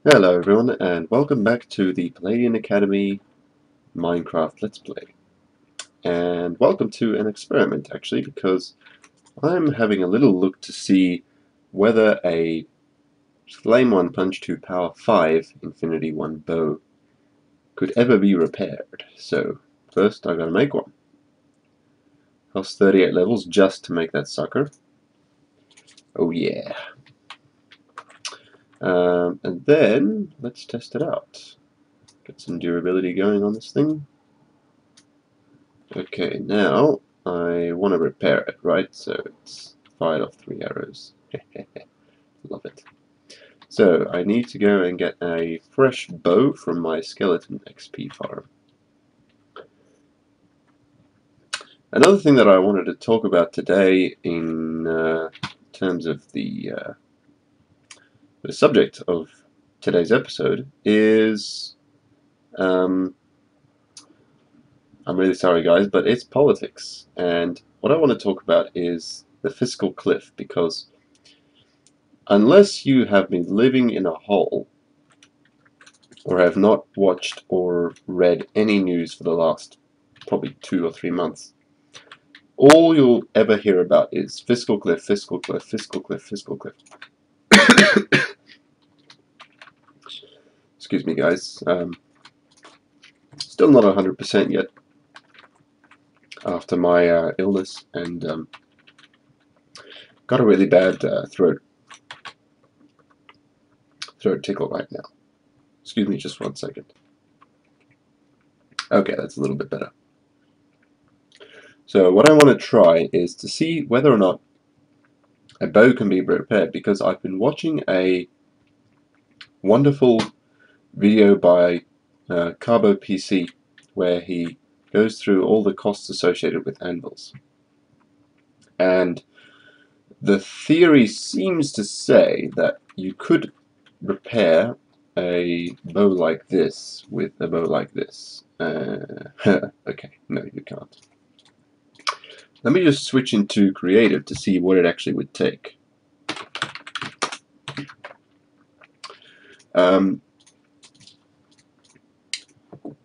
Hello everyone and welcome back to the Palladian Academy Minecraft Let's Play. And welcome to an experiment actually, because I'm having a little look to see whether a Flame 1 Punch 2 Power 5 Infinity 1 bow could ever be repaired. So first I've got to make one. Cost 38 levels just to make that sucker. Oh yeah. And then let's test it out. Get some durability going on this thing. Okay, now I want to repair it, right? So it's fired off 3 arrows. Love it. So I need to go and get a fresh bow from my skeleton XP farm. Another thing that I wanted to talk about today in terms of the subject of today's episode is I'm really sorry guys, but it's politics. And what I want to talk about is the fiscal cliff, because unless you have been living in a hole or have not watched or read any news for the last probably 2 or 3 months, all you'll ever hear about is fiscal cliff, fiscal cliff, fiscal cliff, fiscal cliff. Excuse me guys, still not 100% yet after my illness, and got a really bad throat tickle right now. Excuse me just 1 second. Okay, that's a little bit better. So what I want to try is to see whether or not a bow can be repaired, because I've been watching a wonderful video by Carbo PC where he goes through all the costs associated with anvils. And the theory seems to say that you could repair a bow like this with a bow like this. Okay, no you can't. Let me just switch into creative to see what it actually would take.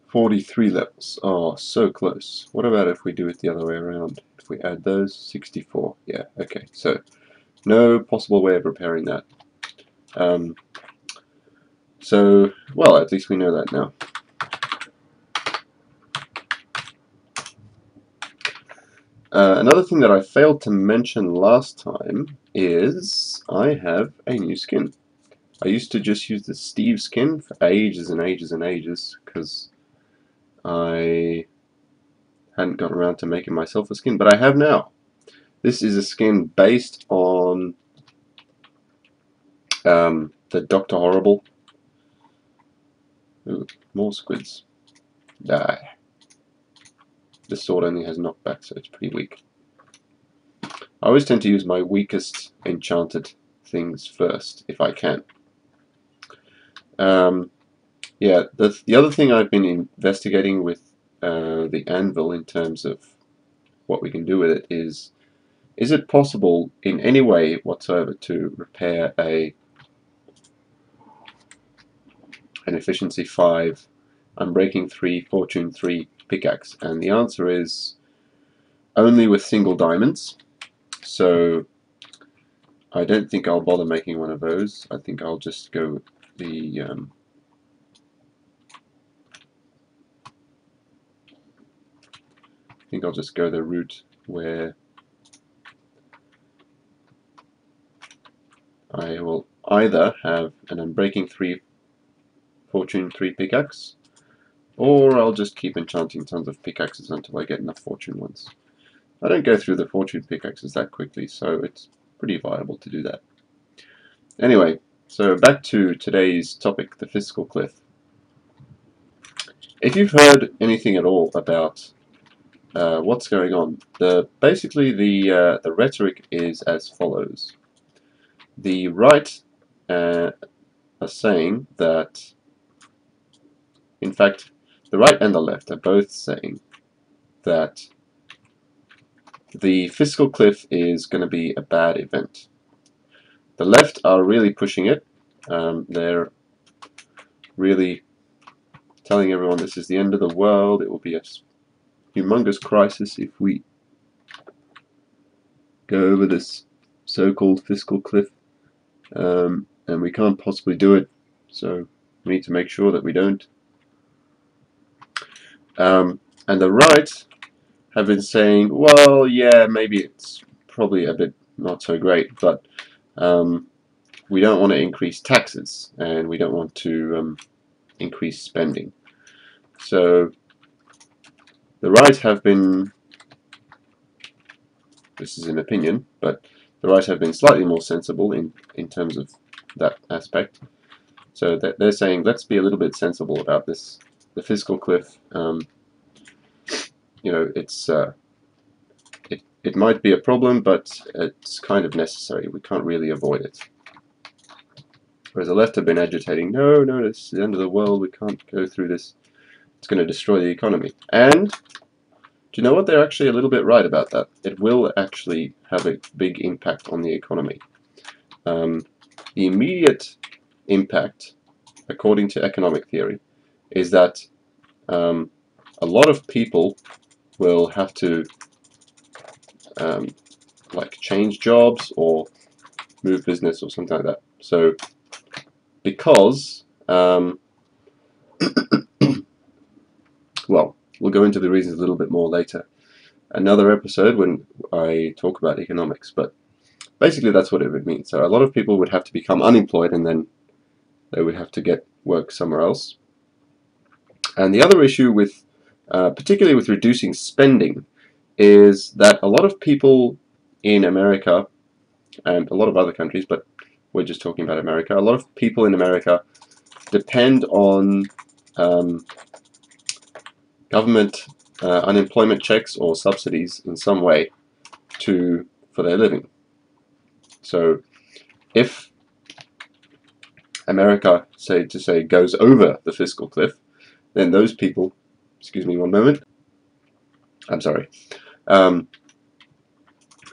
43 levels. Oh, so close. What about if we do it the other way around? If we add those, 64. Yeah, okay. So, no possible way of repairing that. So, well, at least we know that now. Another thing that I failed to mention last time is I have a new skin. I used to just use the Steve skin for ages and ages and ages because I hadn't got around to making myself a skin, but I have now. This is a skin based on the Dr. Horrible. Ooh, more squids. Die. This sword only has knockback, so it's pretty weak. I always tend to use my weakest enchanted things first, if I can. Yeah, the other thing I've been investigating with the anvil in terms of what we can do with it is it possible in any way whatsoever to repair an efficiency 5, unbreaking 3, fortune 3 pickaxe? And the answer is only with single diamonds. So I don't think I'll bother making one of those. I think I'll just go the route where I will either have an unbreaking 3, fortune 3 pickaxe, or I'll just keep enchanting tons of pickaxes until I get enough fortune ones. I don't go through the fortune pickaxes that quickly, so it's pretty viable to do that. Anyway, so back to today's topic, the fiscal cliff. If you've heard anything at all about what's going on, basically the rhetoric is as follows. The right are saying that, in fact, the right and the left are both saying that the fiscal cliff is going to be a bad event. The left are really pushing it. They're really telling everyone this is the end of the world. It will be a humongous crisis if we go over this so-called fiscal cliff, and we can't possibly do it, so we need to make sure that we don't. And the right have been saying, well, yeah, maybe it's probably a bit not so great, but we don't want to increase taxes and we don't want to increase spending. So the right have been, this is an opinion, but the right have been slightly more sensible in terms of that aspect. So that they're saying, let's be a little bit sensible about this. The fiscal cliff, you know, it might be a problem, but it's kind of necessary. We can't really avoid it. Whereas the left have been agitating, no, it's the end of the world, we can't go through this. It's going to destroy the economy. And do you know what? They're actually a little bit right about that. It will actually have a big impact on the economy. The immediate impact, according to economic theory, is that a lot of people will have to like change jobs or move business or something like that. So because well, we'll go into the reasons a little bit more later. Another episode when I talk about economics, but basically that's what it would mean. So a lot of people would have to become unemployed and then they would have to get work somewhere else. And the other issue with, particularly with reducing spending, is that a lot of people in America and a lot of other countries, but we're just talking about America, a lot of people in America depend on government unemployment checks or subsidies in some way for their living. So if America, say, goes over the fiscal cliff, then those people, excuse me one moment, I'm sorry,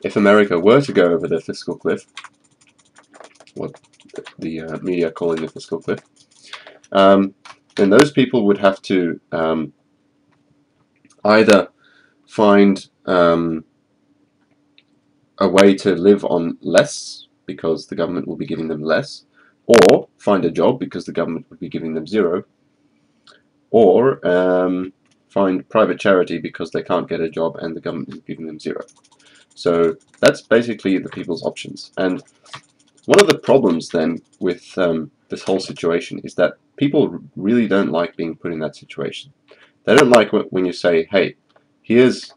if America were to go over the fiscal cliff, what the media are calling the fiscal cliff, then those people would have to either find a way to live on less because the government will be giving them less, or find a job because the government would be giving them zero, or find private charity because they can't get a job and the government is giving them zero. So that's basically the people's options. And one of the problems then with this whole situation is that people really don't like being put in that situation. They don't like when you say, hey, here's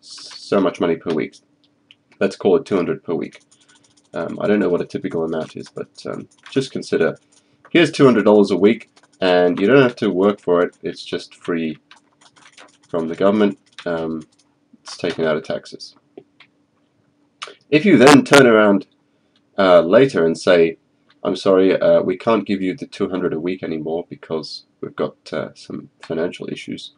so much money per week. Let's call it 200 per week. I don't know what a typical amount is, but just consider, here's $200 a week, and you don't have to work for it. It's just free from the government. It's taken out of taxes. If you then turn around later and say, I'm sorry, we can't give you the 200 a week anymore because we've got some financial issues,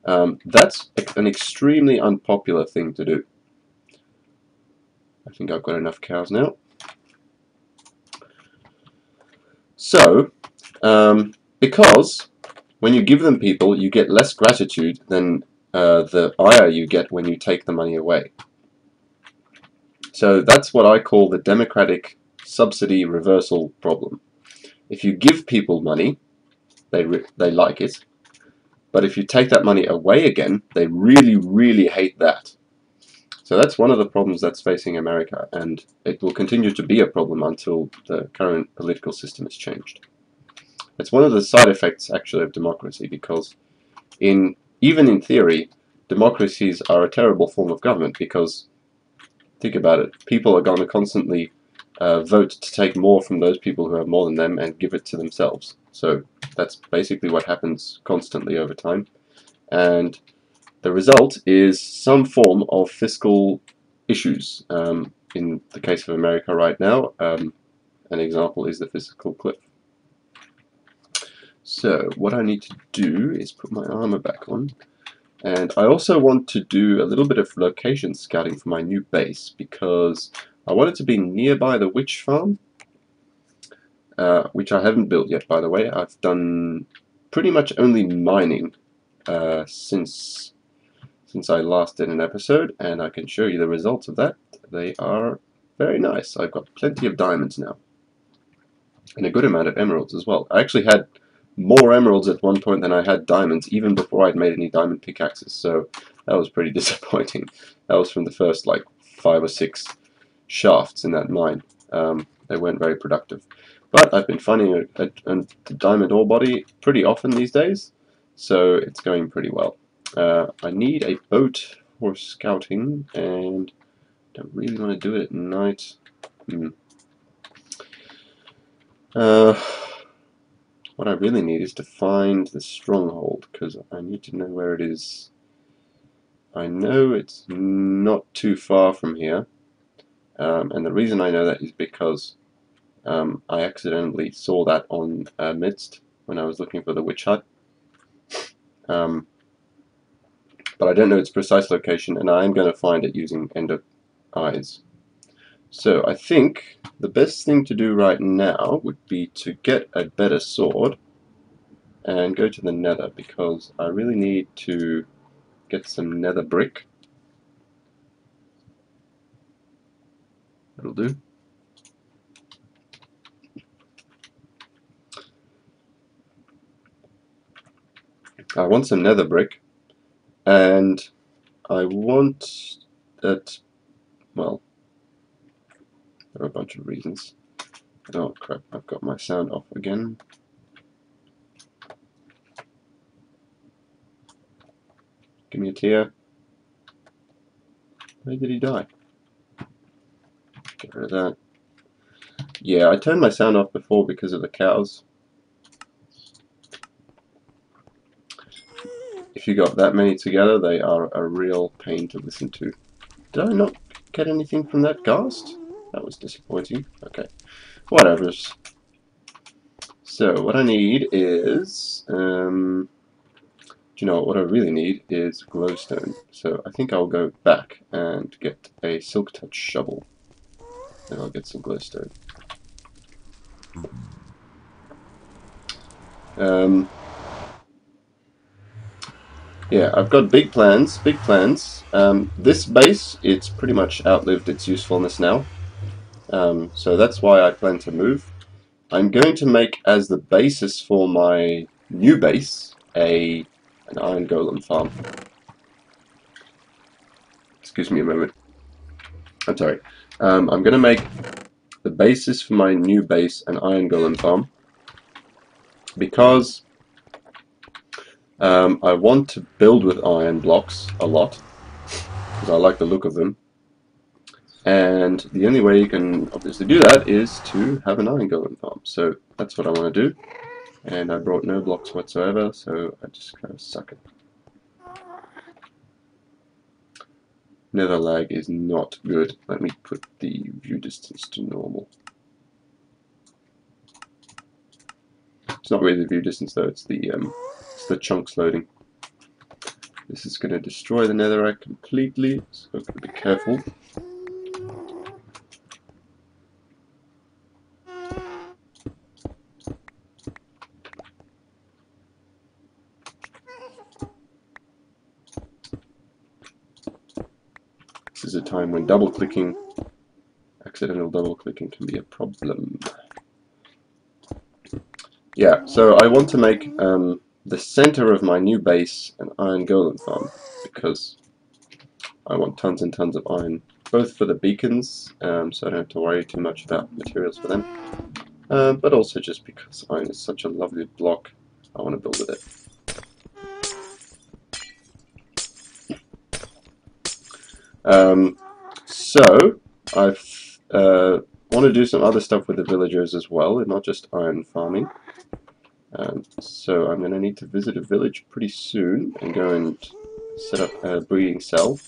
that's an extremely unpopular thing to do. I think I've got enough cows now. So, because when you give them people, you get less gratitude than the ire you get when you take the money away. So that's what I call the democratic subsidy reversal problem. If you give people money, they like it. But if you take that money away again, they really, really hate that. So that's one of the problems that's facing America, and it will continue to be a problem until the current political system is changed. It's one of the side effects, actually, of democracy, because even in theory, democracies are a terrible form of government, because, think about it, people are going to constantly vote to take more from those people who have more than them and give it to themselves. So that's basically what happens constantly over time. And the result is some form of fiscal issues. In the case of America right now, an example is the fiscal cliff. So what I need to do is put my armor back on. And I also want to do a little bit of location scouting for my new base because I want it to be nearby the witch farm. which I haven't built yet, by the way. I've done pretty much only mining since I last did an episode, and I can show you the results of that. They are very nice. I've got plenty of diamonds now, and a good amount of emeralds as well. I actually had more emeralds at one point than I had diamonds, even before I'd made any diamond pickaxes, so that was pretty disappointing. That was from the first like 5 or 6 shafts in that mine. They weren't very productive. But I've been finding a diamond ore body pretty often these days, so it's going pretty well. I need a boat for scouting, and don't really want to do it at night. What I really need is to find the stronghold, because I need to know where it is. I know it's not too far from here, and the reason I know that is because I accidentally saw that on Midst when I was looking for the witch hut. But I don't know its precise location, and I am going to find it using Ender Eyes. So I think the best thing to do right now would be to get a better sword and go to the nether, because I really need to get some nether brick. That'll do. I want some nether brick, and I want that, well, there are a bunch of reasons. Oh crap, I've got my sound off again. Give me a tear. Where did he die? Get rid of that. Yeah, I turned my sound off before because of the cows. If you got that many together, they are a real pain to listen to. Did I not get anything from that ghast? That was disappointing. Okay, whatever. So what I need is, do you know what I really need is glowstone. So I think I'll go back and get a silk touch shovel, and I'll get some glowstone. Yeah, I've got big plans, big plans. This base, it's pretty much outlived its usefulness now. So that's why I plan to move. I'm going to make as the basis for my new base an iron golem farm. Excuse me a moment. I'm sorry. I'm going to make the basis for my new base an iron golem farm, because I want to build with iron blocks a lot, because I like the look of them. And the only way you can obviously do that is to have an iron golem farm. So that's what I want to do. And I brought no blocks whatsoever, so I just kind of suck it. Nether lag is not good. Let me put the view distance to normal. It's not really the view distance though, it's the chunks loading. This is going to destroy the netherrack completely, so I've got to be careful. This is a time when accidental double clicking can be a problem. Yeah, so I want to make the center of my new base an iron golem farm, because I want tons and tons of iron, both for the beacons, so I don't have to worry too much about materials for them, but also just because iron is such a lovely block, I want to build with it. So I want to do some other stuff with the villagers as well, and not just iron farming. So I'm going to need to visit a village pretty soon and go and set up a breeding cell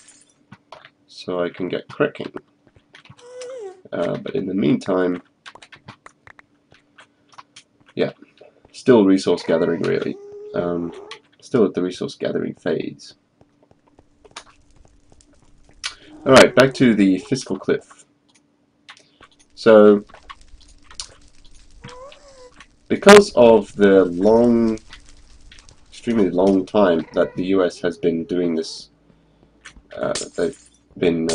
so I can get cracking. But in the meantime, yeah, still resource gathering really. Still at the resource gathering phase. Alright, back to the fiscal cliff. So because of the extremely long time that the US has been doing this, they've been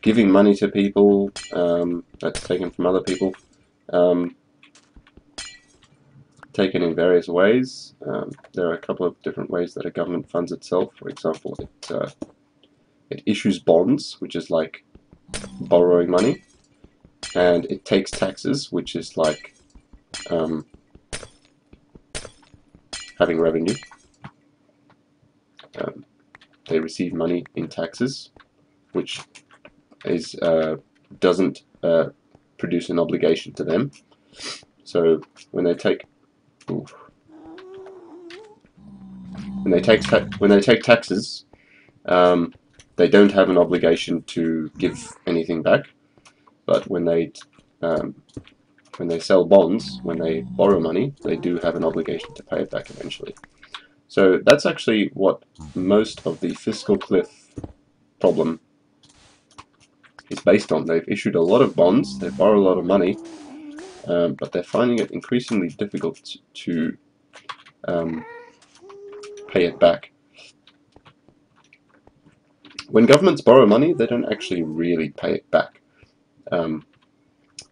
giving money to people that's taken from other people, taken in various ways. There are a couple of different ways that a government funds itself. For example, it issues bonds, which is like borrowing money, and it takes taxes, which is like having revenue. They receive money in taxes, which is doesn't produce an obligation to them. So when they take taxes, they don't have an obligation to give anything back. But when they sell bonds, when they borrow money, they do have an obligation to pay it back eventually. So that's actually what most of the fiscal cliff problem is based on. They've issued a lot of bonds, they borrow a lot of money, but they're finding it increasingly difficult to pay it back. When governments borrow money, they don't actually really pay it back.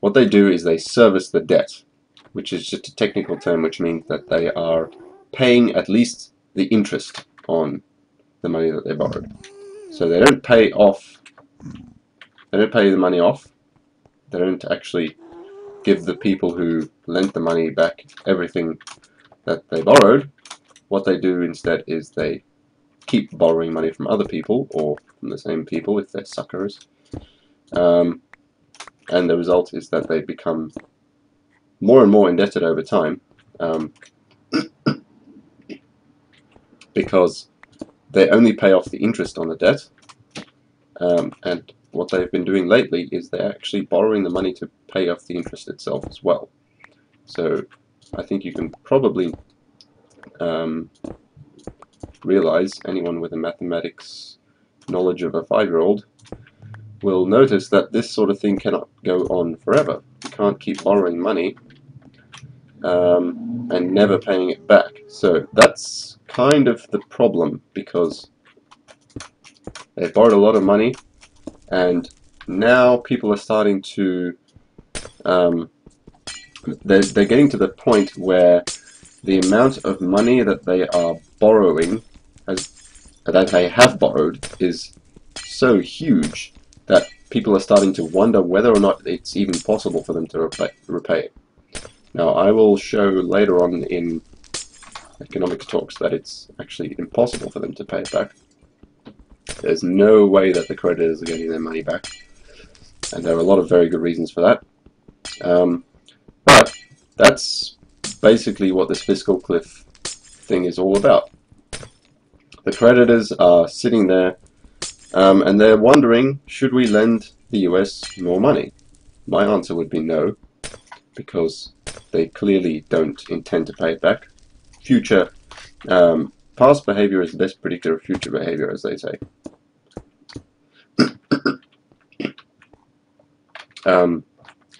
What they do is they service the debt, which is just a technical term which means that they are paying at least the interest on the money that they borrowed. So they don't pay the money off. They don't actually give the people who lent the money back everything that they borrowed. What they do instead is they keep borrowing money from other people, or from the same people if they're suckers. And the result is that they become more and more indebted over time, because they only pay off the interest on the debt, and what they've been doing lately is they're actually borrowing the money to pay off the interest itself as well. So I think you can probably realize, anyone with a mathematics knowledge of a 5-year-old will notice that this sort of thing cannot go on forever. You can't keep borrowing money and never paying it back. So that's kind of the problem, because they've borrowed a lot of money, and now people are starting to they're getting to the point where the amount of money that they are borrowing, that they have borrowed, is so huge that people are starting to wonder whether or not it's even possible for them to repay it. Now, I will show later on in economics talks that it's actually impossible for them to pay it back. There's no way that the creditors are getting their money back, and there are a lot of very good reasons for that. But that's basically what this fiscal cliff thing is all about. The creditors are sitting there and they're wondering, should we lend the US more money? My answer would be no, because they clearly don't intend to pay it back. Past behavior is the best predictor of future behavior, as they say.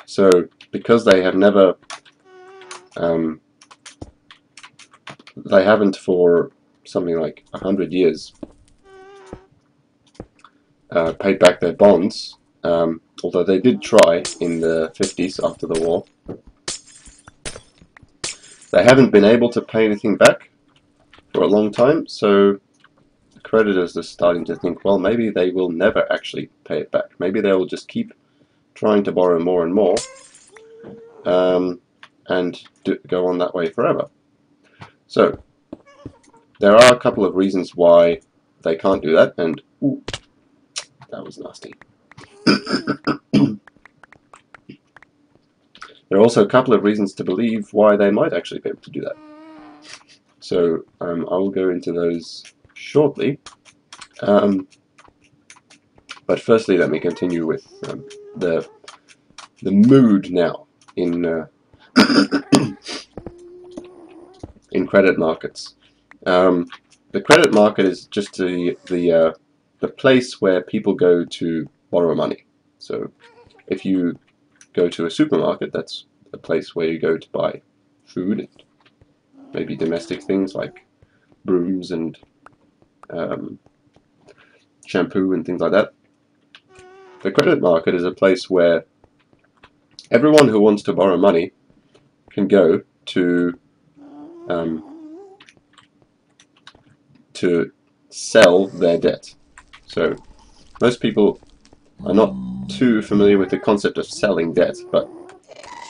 So because they have never, they haven't for something like 100 years paid back their bonds, although they did try in the 50s after the war. They haven't been able to pay anything back for a long time, so the creditors are starting to think, well, maybe they will never actually pay it back. Maybe they will just keep trying to borrow more and more, and go on that way forever. So there are a couple of reasons why they can't do that, and ooh, that was nasty. There are also a couple of reasons to believe why they might actually be able to do that. So I will go into those shortly. But firstly, let me continue with the mood now in in credit markets. The credit market is just the place where people go to borrow money. So if you go to a supermarket, that's a place where you go to buy food and maybe domestic things like brooms and shampoo and things like that. The credit market is a place where everyone who wants to borrow money can go to sell their debt. So most people are not too familiar with the concept of selling debt, but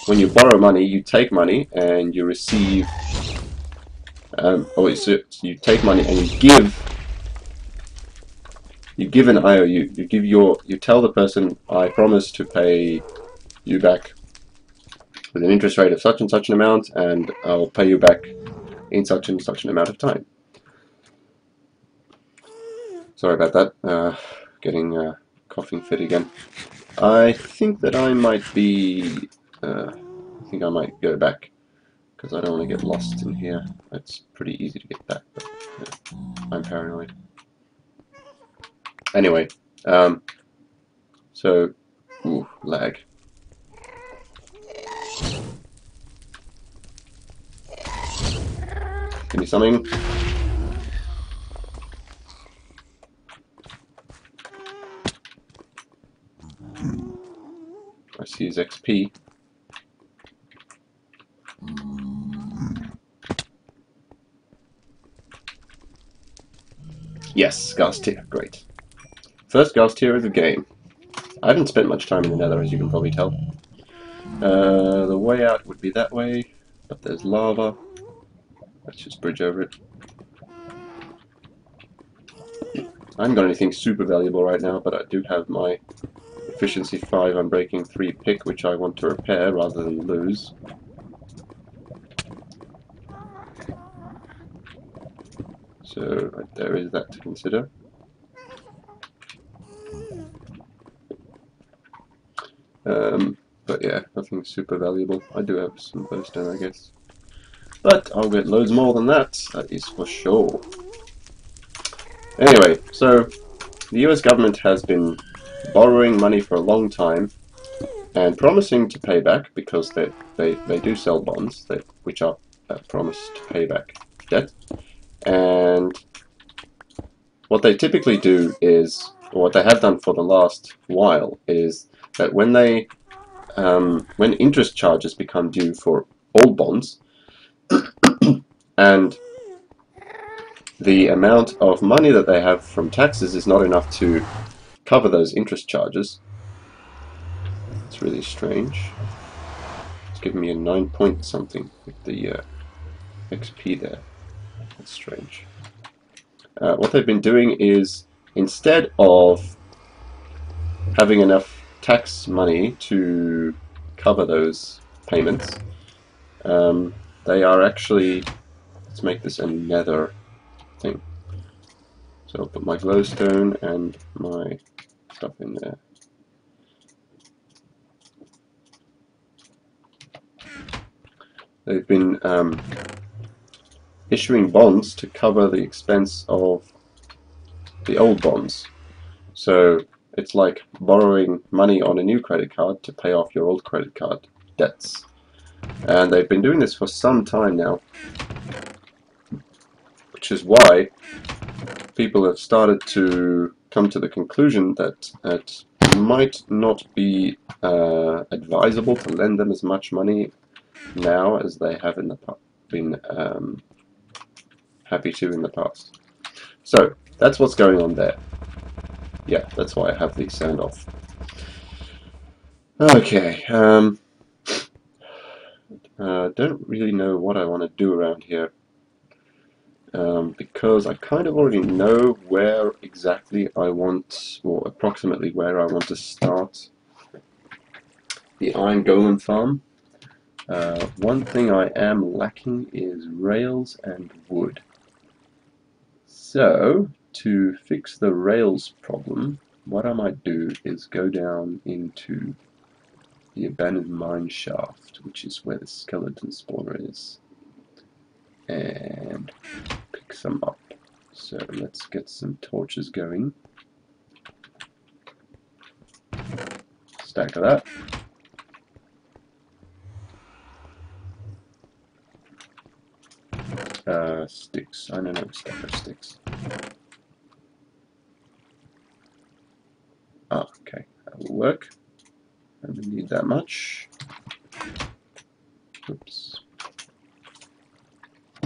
when you borrow money, you take money and you receive, you take money and you give an IOU. You tell the person, I promise to pay you back with an interest rate of such and such an amount, and I'll pay you back in such and such an amount of time. Sorry about that. Getting a coughing fit again. I think that I might be. I think I might go back because I don't want to get lost in here. It's pretty easy to get back, but I'm paranoid. Anyway, so lag. Give me something. I see his XP. Yes, Ghast tier, great. First Ghast tier of the game. I haven't spent much time in the Nether, as you can probably tell. The way out would be that way, but there's lava. Let's just bridge over it. I haven't got anything super valuable right now, but I do have my efficiency 5 unbreaking 3 pick, which I want to repair rather than lose. So there is that to consider. But yeah, nothing super valuable. I do have some glowstone, I guess. But I'll get loads more than that is for sure. Anyway, so the US government has been borrowing money for a long time and promising to pay back, because they do sell bonds which are promised to pay back debt. And what they typically do is, or what they have done for the last while, is that when interest charges become due for old bonds, and the amount of money that they have from taxes is not enough to cover those interest charges. It's really strange. It's giving me a 9 point something with the XP there. That's strange. What they've been doing is, instead of having enough tax money to cover those payments, they are actually, let's make this a nether thing. So I'll put my glowstone and my stuff in there. They've been issuing bonds to cover the expense of the old bonds. So it's like borrowing money on a new credit card to pay off your old credit card debts. And they've been doing this for some time now, which is why people have started to come to the conclusion that it might not be advisable to lend them as much money now as they have been happy to in the past. So that's what's going on there. Yeah, that's why I have the sound off. Okay, don't really know what I want to do around here, because I kind of already know where exactly I want, or approximately where I want to start the Iron Golem farm. One thing I am lacking is rails and wood. So, to fix the rails problem, what I might do is go down into the abandoned mine shaft, which is where the skeleton spawner is, and pick some up. So let's get some torches going. Stack of that. sticks. I don't know, stack of sticks. Ah, okay, that will work. I don't need that much. Oops.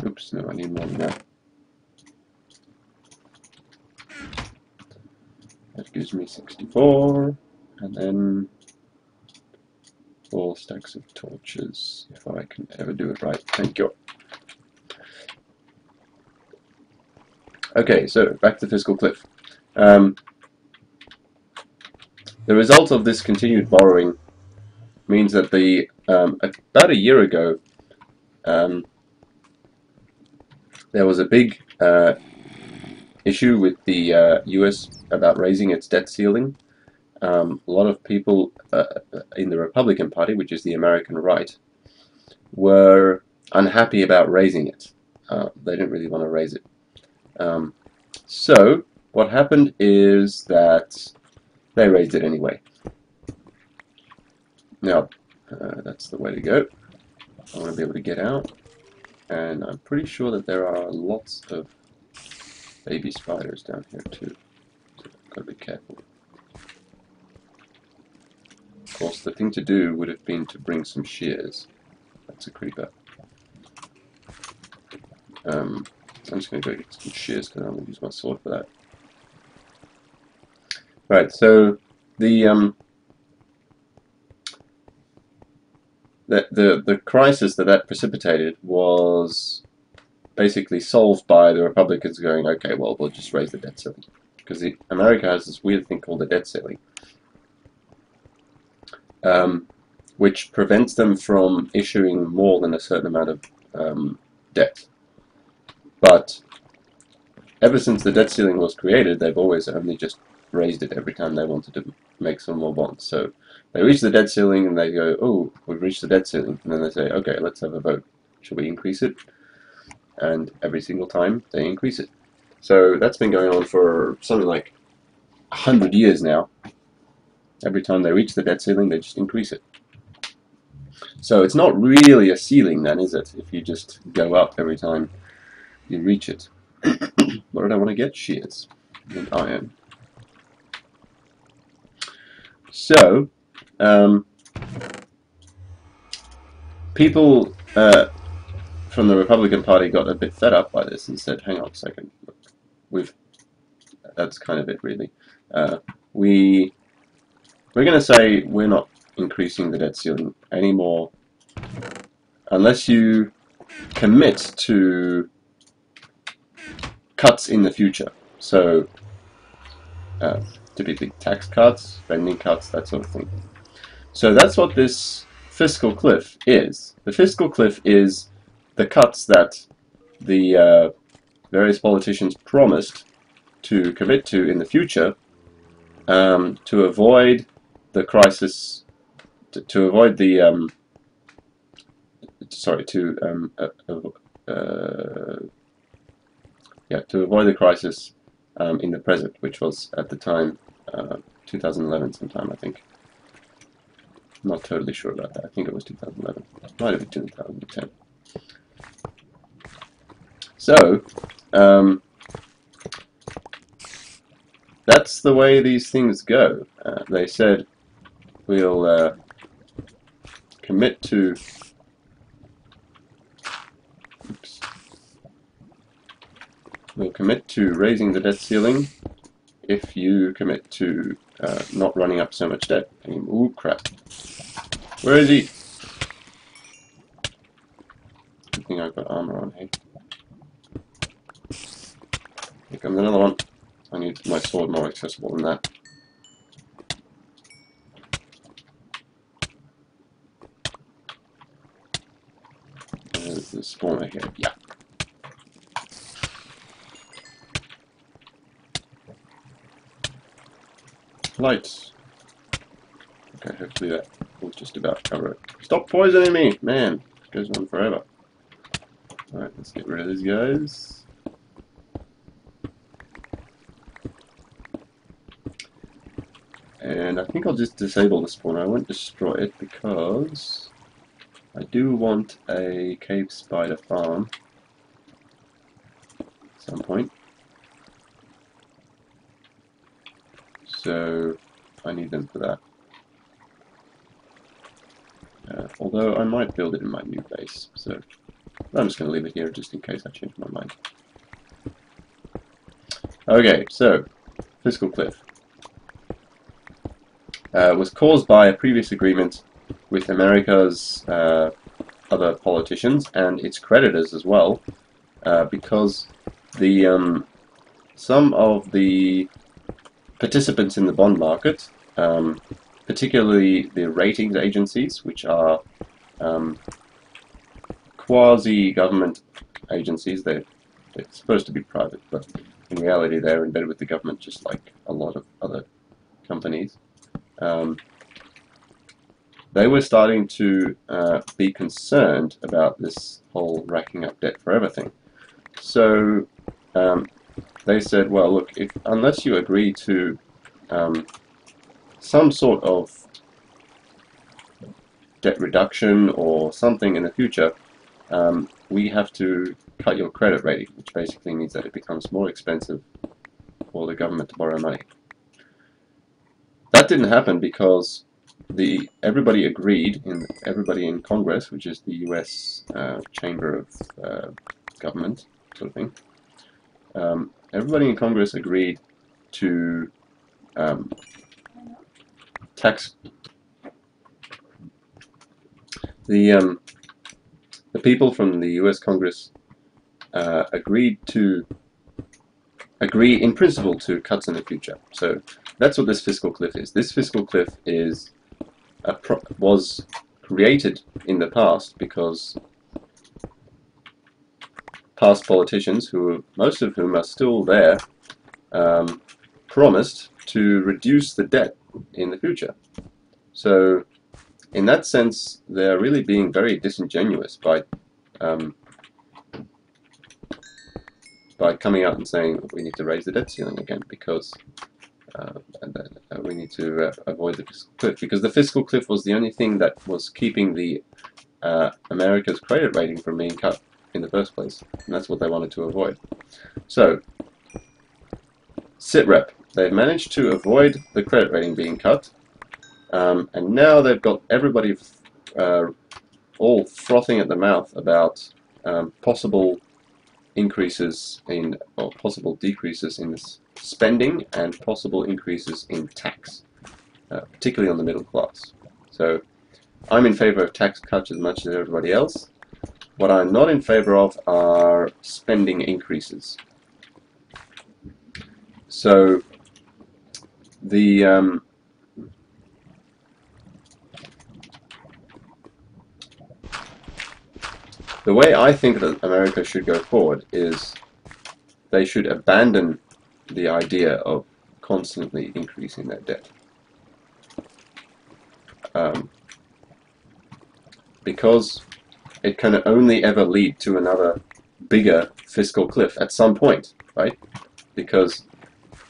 Oops, no, I need more than that. That gives me 64, and then 4 stacks of torches, if I can ever do it right. Thank you. Okay, so back to fiscal cliff. The result of this continued borrowing means that the about a year ago, there was a big issue with the US about raising its debt ceiling. A lot of people in the Republican Party, which is the American right, were unhappy about raising it. They didn't really want to raise it. So what happened is that they raised it anyway. Now, that's the way to go. I want to be able to get out, and I'm pretty sure that there are lots of baby spiders down here too, so I've got to be careful. Of course, the thing to do would have been to bring some shears. That's a creeper. I'm just going to go get some shears because I'm going to use my sword for that. Right, so the crisis that precipitated was basically solved by the Republicans going, okay, well, we'll just raise the debt ceiling. Because America has this weird thing called the debt ceiling, which prevents them from issuing more than a certain amount of debt. But ever since the debt ceiling was created, they've always only just raised it every time they wanted to make some more bonds. So they reach the debt ceiling and they go, oh, we've reached the debt ceiling. And then they say, okay, let's have a vote. Should we increase it? And every single time they increase it. So that's been going on for something like 100 years now. Every time they reach the debt ceiling, they just increase it. So it's not really a ceiling then, is it? If you just go up every time you reach it. What did I want to get? Shears and iron. So, people from the Republican Party got a bit fed up by this and said, hang on a second, that's kind of it really. We're going to say we're not increasing the debt ceiling anymore unless you commit to cuts in the future. So, typically tax cuts, spending cuts, that sort of thing. So that's what this fiscal cliff is. The fiscal cliff is the cuts that the various politicians promised to commit to in the future to avoid the crisis, to avoid the to avoid the crisis in the present, which was at the time 2011 sometime, I think. I'm not totally sure about that. I think it was 2011. It might have been 2010. So, that's the way these things go. They said, we'll commit to... Oops. We'll commit to raising the debt ceiling if you commit to not running up so much debt. Ooh, crap. Where is he? Good thing I've got armor on, hey. Here comes another one. I need my sword more accessible than that. There's the spawner here. Yeah. Lights. Okay, hopefully that will just about cover it. Stop poisoning me! Man, it goes on forever. Alright, let's get rid of these guys. And I think I'll just disable the spawner. I won't destroy it because I do want a cave spider farm. some point. So I need them for that. Although I might build it in my new base, so I'm just going to leave it here just in case I change my mind. Okay, so fiscal cliff was caused by a previous agreement with America's other politicians and its creditors as well, because the some of the participants in the bond market, particularly the ratings agencies, which are quasi-government agencies. They're supposed to be private, but in reality they're in bed with the government, just like a lot of other companies. They were starting to be concerned about this whole racking up debt for everything. So they said, well, look, unless you agree to some sort of debt reduction or something in the future, we have to cut your credit rating, which basically means that it becomes more expensive for the government to borrow money. That didn't happen because everybody agreed, everybody in Congress, which is the U.S. Chamber of Government sort of thing, everybody in Congress agreed to tax the people from the U.S. Congress agree in principle to cuts in the future. So that's what this fiscal cliff is. This fiscal cliff was created in the past because past politicians, most of whom are still there, promised to reduce the debt in the future. So in that sense, they're really being very disingenuous by coming out and saying we need to raise the debt ceiling again because we need to avoid the fiscal cliff, because the fiscal cliff was the only thing that was keeping the America's credit rating from being cut in the first place, and that's what they wanted to avoid. So SITREP, they've managed to avoid the credit rating being cut, and now they've got everybody all frothing at the mouth about possible increases in, or possible decreases in spending and possible increases in tax, particularly on the middle class. So I'm in favor of tax cuts as much as everybody else. What I'm not in favor of are spending increases. So the way I think that America should go forward is they should abandon the idea of constantly increasing their debt. Because it can only ever lead to another bigger fiscal cliff at some point, right? Because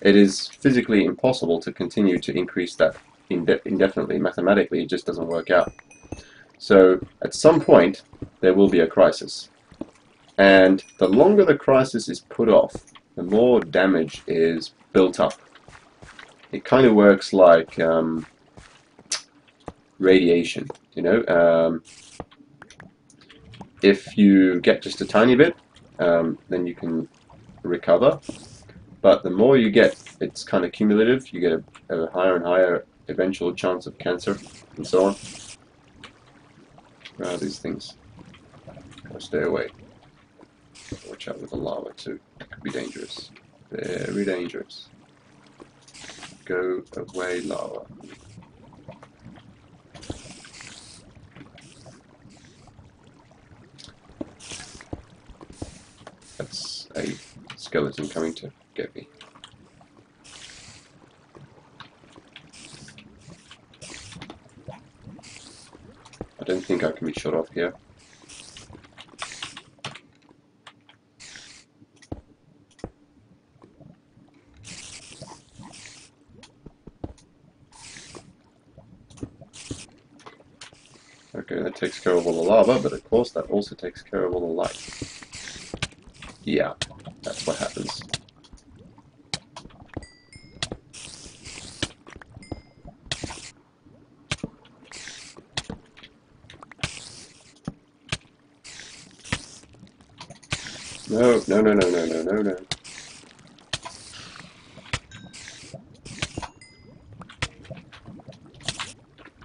it is physically impossible to continue to increase that indefinitely. Mathematically, it just doesn't work out. So at some point, there will be a crisis. And the longer the crisis is put off, the more damage is built up. It kind of works like radiation, you know. If you get just a tiny bit, then you can recover. But the more you get, it's kind of cumulative. You get a higher and higher eventual chance of cancer, and so on. These things, gotta stay away. Watch out with the lava too. It could be dangerous. Very dangerous. Go away, lava. That's a skeleton coming to get me. I don't think I can be shot off here. Okay, that takes care of all the lava, but of course that also takes care of all the light. Yeah, that That's what happens. No, no, no, no, no, no, no, no.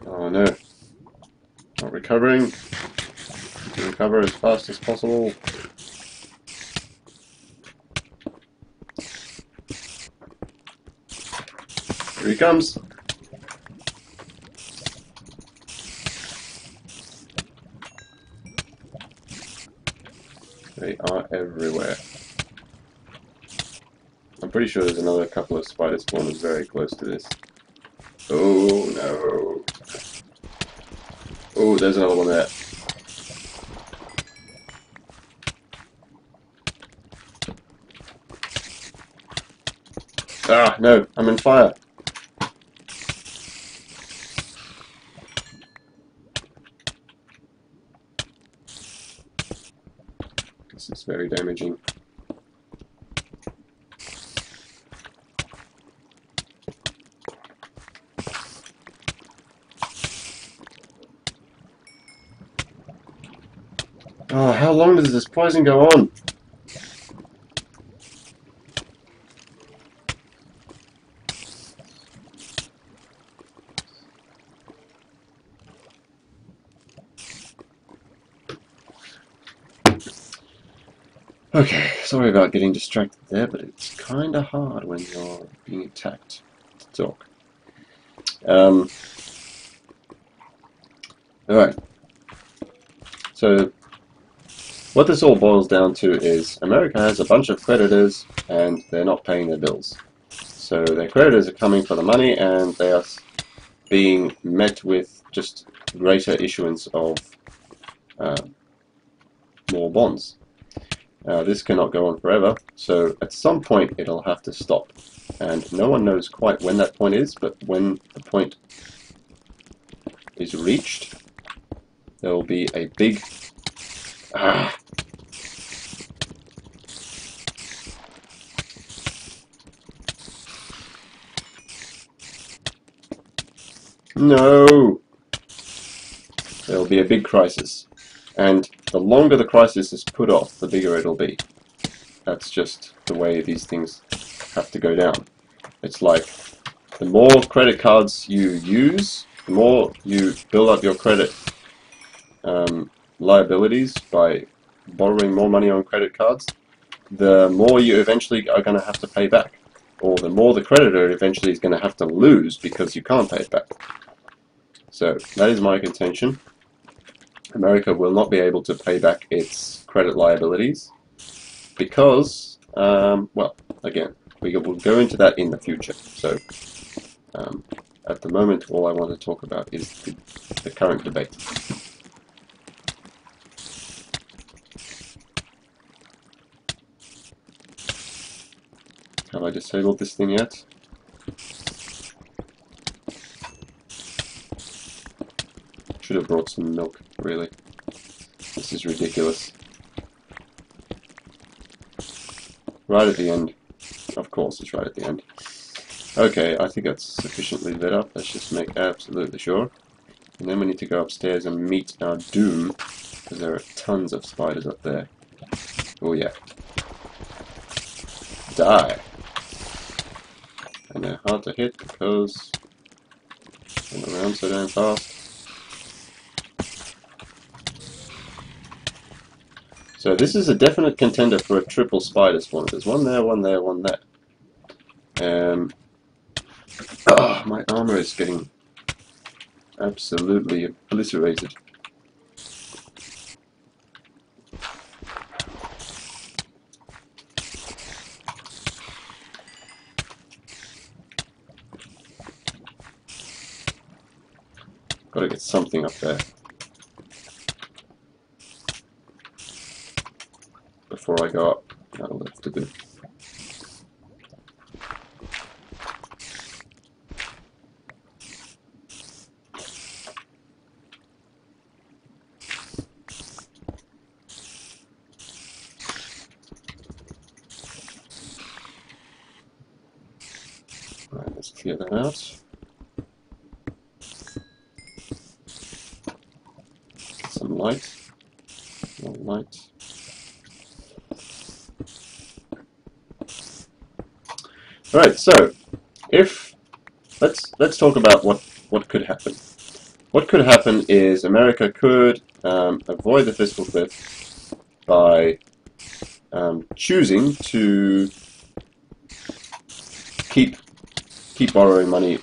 Oh no. Not recovering. Recover as fast as possible. Here he comes. They are everywhere. I'm pretty sure there's another couple of spider spawners very close to this. Oh no. Oh, there's another one there. Ah, no, I'm in fire. This is very damaging. Oh, how long does this poison go on? Okay, sorry about getting distracted there, but it's kinda hard when you're being attacked to talk. Alright, so what this all boils down to is America has a bunch of creditors and they're not paying their bills. So their creditors are coming for the money and they are being met with just greater issuance of more bonds. This cannot go on forever, so at some point it'll have to stop. And no one knows quite when that point is, but when the point is reached, there will be a big... No! There will be a big crisis. And the longer the crisis is put off, the bigger it'll be. That's just the way these things have to go down. It's like, the more credit cards you use, the more you build up your credit liabilities by borrowing more money on credit cards, the more you eventually are going to have to pay back. Or the more the creditor eventually is going to have to lose because you can't pay it back. So that is my contention. America will not be able to pay back its credit liabilities because, well, again, we will go into that in the future. So at the moment, all I want to talk about is the current debate. Have I disabled this thing yet? Should have brought some milk, really. This is ridiculous. Right at the end. Of course, it's right at the end. Okay, I think that's sufficiently lit up. Let's just make absolutely sure. And then we need to go upstairs and meet our doom, because there are tons of spiders up there. Oh yeah. Die! And they're hard to hit because they're around so damn fast. So this is a definite contender for a triple spider spawn. There's one there, one there, one there. Oh, my armor is getting absolutely obliterated. Gotta get something up there before I go up. That'll have to do. clear that out. Some light. More light. Alright, so if let's talk about what could happen. What could happen is America could avoid the fiscal cliff by choosing to keep borrowing money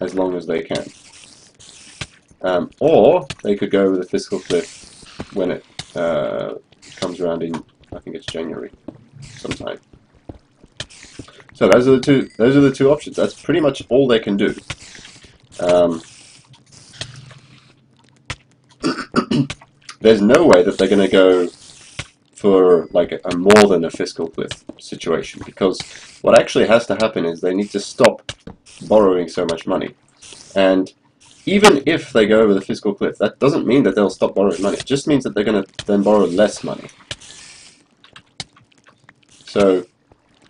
as long as they can, or they could go over the fiscal cliff when it comes around in, I think it's January sometime. So those are the two options. That's pretty much all they can do. There's no way that they're going to go for like a more than a fiscal cliff situation, because what actually has to happen is they need to stop borrowing so much money. And even if they go over the fiscal cliff, that doesn't mean that they'll stop borrowing money. It just means that they're going to then borrow less money. So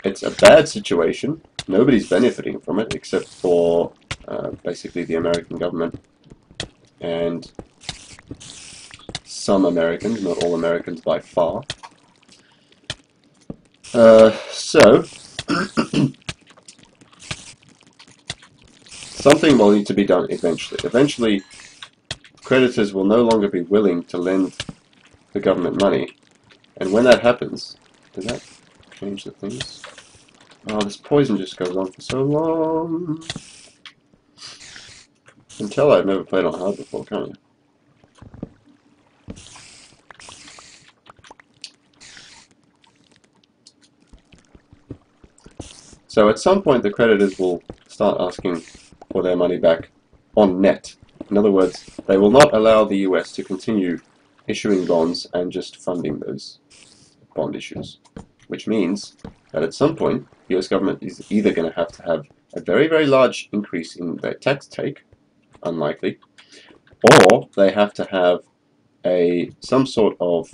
it's a bad situation. Nobody's benefiting from it except for basically the American government and some Americans, not all Americans by far. So something will need to be done eventually. Eventually, creditors will no longer be willing to lend the government money, and when that happens, does that change the things? Oh, this poison just goes on for so long. You can tell I've never played on hard before, can't you? So at some point the creditors will start asking for their money back on net. In other words, they will not allow the US to continue issuing bonds and just funding those bond issues. Which means that at some point the US government is either going to have a very, very large increase in their tax take, unlikely, or they have to have some sort of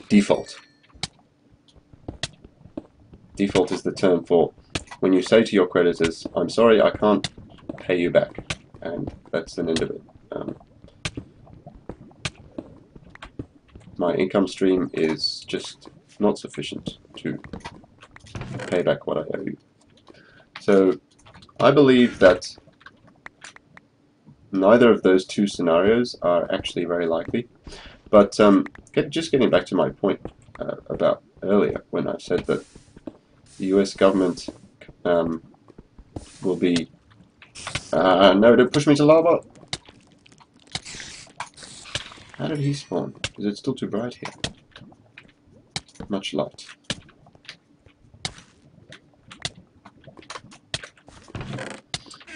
default. Default is the term for when you say to your creditors, I'm sorry, I can't pay you back, and that's an end of it. My income stream is just not sufficient to pay back what I owe you. So I believe that neither of those two scenarios are actually very likely. But just getting back to my point about earlier, when I said that the US government will be... no, don't push me to lava! How did he spawn? Is it still too bright here? Much light.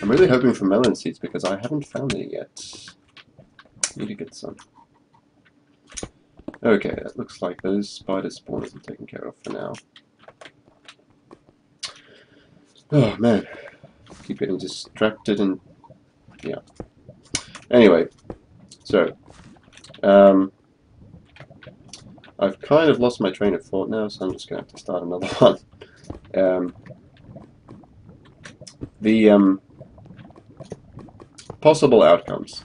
I'm really hoping for melon seeds because I haven't found any yet. Need to get some. Okay, that looks like those spider spawners are taken care of for now. Oh man, keep getting distracted and yeah. Anyway, so I've kind of lost my train of thought now, so I'm just going to have to start another one. The possible outcomes.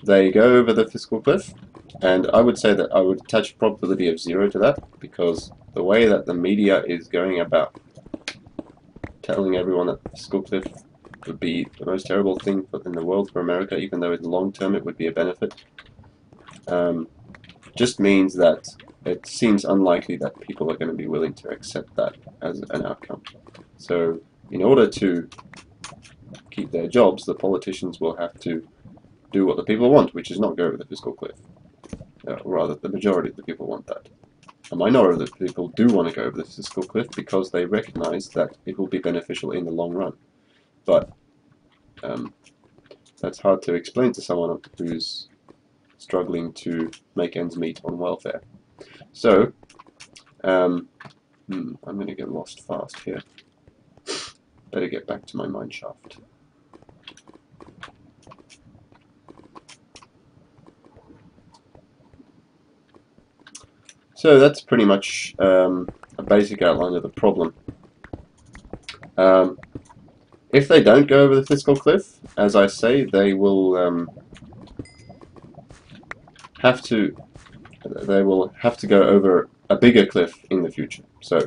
They go over the fiscal cliff, and I would say that I would attach a probability of 0 to that, because the way that the media is going about telling everyone that the fiscal cliff would be the most terrible thing in the world for America, even though in the long term it would be a benefit, just means that it seems unlikely that people are going to be willing to accept that as an outcome. So in order to keep their jobs, the politicians will have to do what the people want, which is not go over the fiscal cliff. Or rather, the majority of the people want that. A minority of the people do want to go over the fiscal cliff because they recognize that it will be beneficial in the long run. But that's hard to explain to someone who's struggling to make ends meet on welfare. So, I'm going to get lost fast here. Better get back to my mine shaft. So that's pretty much a basic outline of the problem. If they don't go over the fiscal cliff, as I say, they will have to go over a bigger cliff in the future. So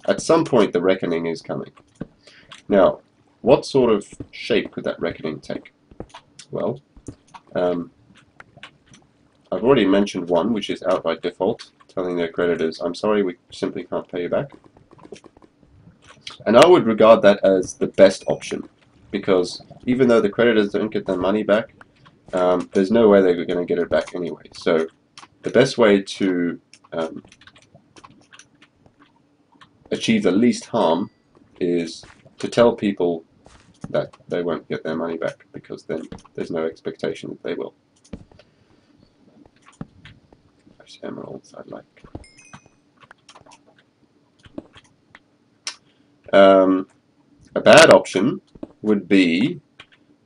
at some point the reckoning is coming. Now, what sort of shape could that reckoning take? Well, I've already mentioned one, which is outright default, telling their creditors, I'm sorry, we simply can't pay you back. And I would regard that as the best option, because even though the creditors don't get their money back, there's no way they're going to get it back anyway. So the best way to achieve the least harm is to tell people that they won't get their money back, because then there's no expectation that they will. Those emeralds I like. A bad option would be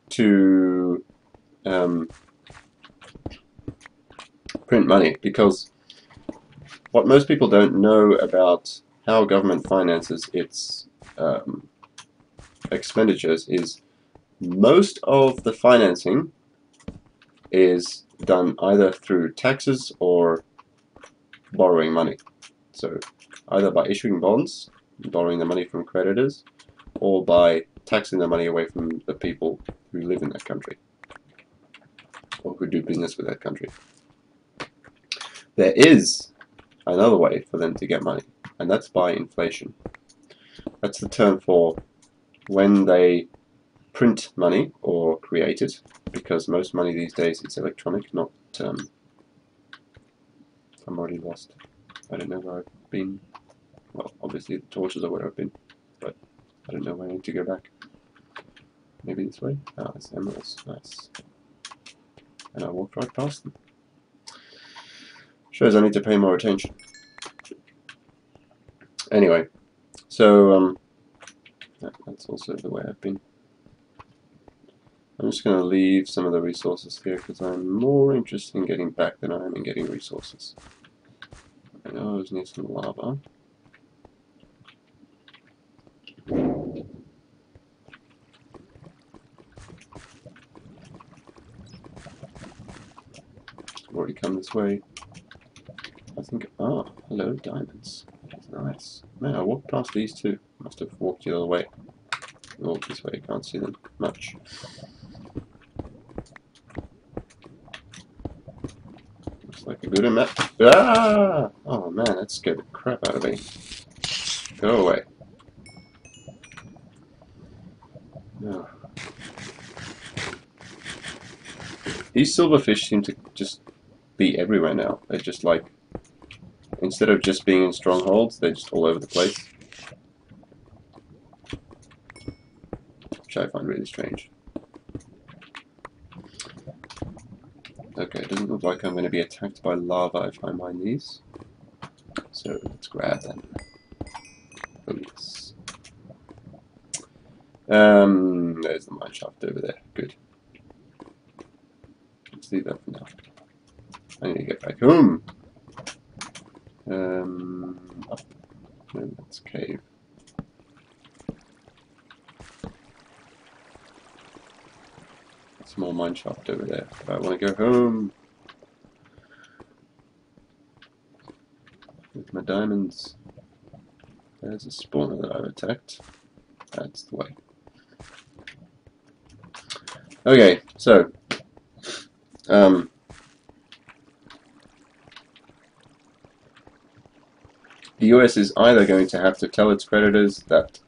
to print money, because what most people don't know about how government finances its expenditures is most of the financing is done either through taxes or borrowing money. So either by issuing bonds, borrowing the money from creditors, or by taxing the money away from the people who live in that country or who do business with that country. There is another way for them to get money, and that's by inflation. That's the term for when they print money or create it, because most money these days is electronic, not I'm already lost. I don't know where I've been. Well, obviously the torches are where I've been, but I don't know where I need to go back. Maybe this way? Ah, there's emeralds. Nice. And I walked right past them. Shows I need to pay more attention. Anyway, so that's also the way I've been. I'm just going to leave some of the resources here because I'm more interested in getting back than I am in getting resources. I know I was near some lava. I've already come this way. I think, oh, hello, diamonds. That's nice. Man, I walked past these two. Must have walked the other way. Walk this way, can't see them much. Looks like a good amount. Ah! Oh man, that scared the crap out of me. Go away. No. These silverfish seem to just be everywhere now. They're just like, instead of just being in strongholds, they're just all over the place. Which I find really strange. Okay, it doesn't look like I'm going to be attacked by lava if I mine these. So let's grab them. Oh yes. There's the mine shaft over there. Good. Let's leave that for now. I need to get back home. Up. No, that's cave. Small mine shaft over there. But I want to go home with my diamonds. There's a spawner that I've attacked. That's the way. Okay, so the US is either going to have to tell its creditors that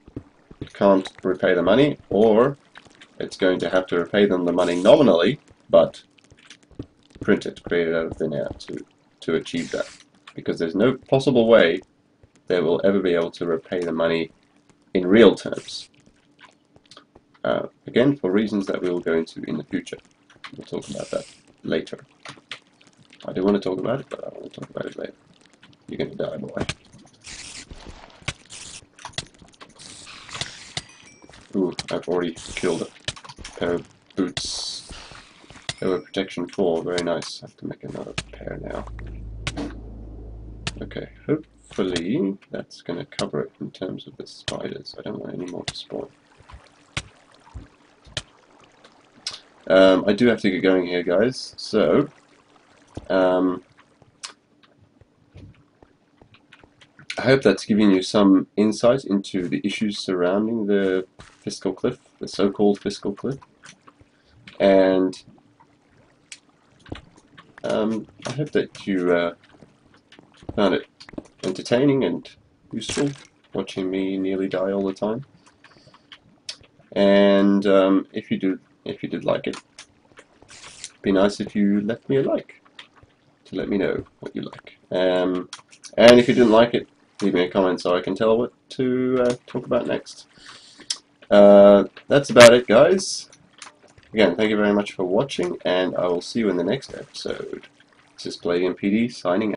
it can't repay the money, or it's going to have to repay them the money nominally, but print it, create it out of thin air to achieve that. Because there's no possible way they will ever be able to repay the money in real terms. Again, for reasons that we will go into in the future. We'll talk about that later. I do want to talk about it, but I want to talk about it later. You're going to die, boy. Ooh, I've already killed a pair of boots. They were protection 4, very nice. I have to make another pair now. Okay, hopefully that's going to cover it in terms of the spiders. I don't want any more to spawn. I do have to get going here, guys, so I hope that's giving you some insight into the issues surrounding the fiscal cliff, the so-called fiscal cliff, and I hope that you found it entertaining and useful, watching me nearly die all the time. And if you did like it, it'd be nice if you left me a like to let me know what you like. And if you didn't like it, leave me a comment so I can tell what to talk about next. That's about it, guys. Again, thank you very much for watching, and I will see you in the next episode. This is Palladian PD signing out.